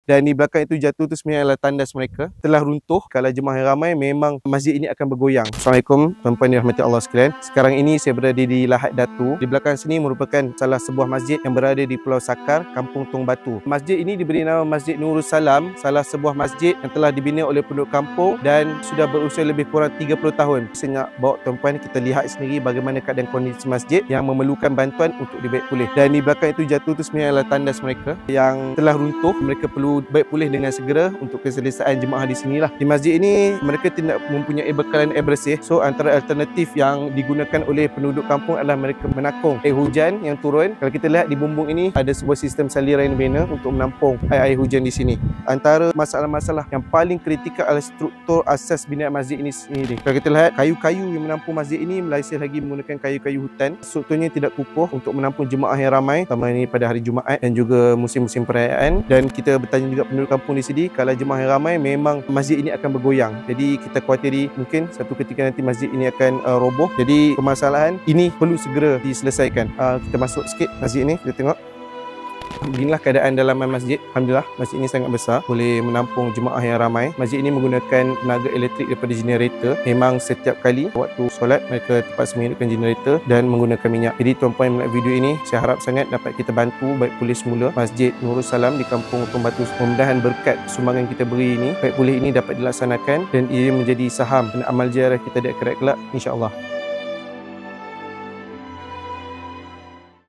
Dan di belakang itu jatuh tu sebenarnya adalah tandas mereka telah runtuh. Kalau jemaah yang ramai memang masjid ini akan bergoyang. Assalamualaikum tuan-tuan dirahmati Allah sekalian. Sekarang ini saya berada di Lahad Datu. Di belakang sini merupakan salah sebuah masjid yang berada di Pulau Sakar, Kampung Tung Batu. Masjid ini diberi nama Masjid Nurul Salam, salah sebuah masjid yang telah dibina oleh penduduk kampung dan sudah berusia lebih kurang 30 tahun. Saya nak bawa tuan-tuan kita lihat sendiri bagaimana keadaan kondisi masjid yang memerlukan bantuan untuk dibaik pulih. Dan di belakang itu jatuh tu sebenarnya adalah tandas mereka yang telah runtuh. Mereka perlu baik pulih dengan segera untuk keselesaan jemaah di sinilah. Di masjid ini mereka tidak mempunyai bekalan air bersih. So antara alternatif yang digunakan oleh penduduk kampung adalah mereka menakung air hujan yang turun. Kalau kita lihat di bumbung ini ada sebuah sistem saliran yang dibina untuk menampung air hujan di sini. Antara masalah-masalah yang paling kritikal adalah struktur asas binaan masjid ini sendiri. Kalau kita lihat kayu-kayu yang menampung masjid ini masih lagi menggunakan kayu-kayu hutan. Strukturnya tidak kukuh untuk menampung jemaah yang ramai, terutama ini pada hari Jumaat dan juga musim-musim perayaan. Dan kita bertanya juga penduduk kampung di sini, kalau jemaah yang ramai memang masjid ini akan bergoyang. Jadi kita khawatiri mungkin satu ketika nanti masjid ini akan roboh. Jadi permasalahan ini perlu segera diselesaikan. Kita masuk sikit masjid ini, kita tengok. Beginilah keadaan dalaman masjid. Alhamdulillah masjid ini sangat besar, boleh menampung jemaah yang ramai. Masjid ini menggunakan tenaga elektrik daripada generator. Memang setiap kali waktu solat mereka terpaksa menghidupkan generator dan menggunakan minyak. Jadi tuan-puan yang melihat video ini, saya harap sangat dapat kita bantu baik pulih semula Masjid Nurul Salam di Kampung Tung Batu. Mudah-mudahan berkat sumbangan kita beri ini, baik pulih ini dapat dilaksanakan dan ia menjadi saham dan amal jariah kita di akhirat kelak, insya-Allah.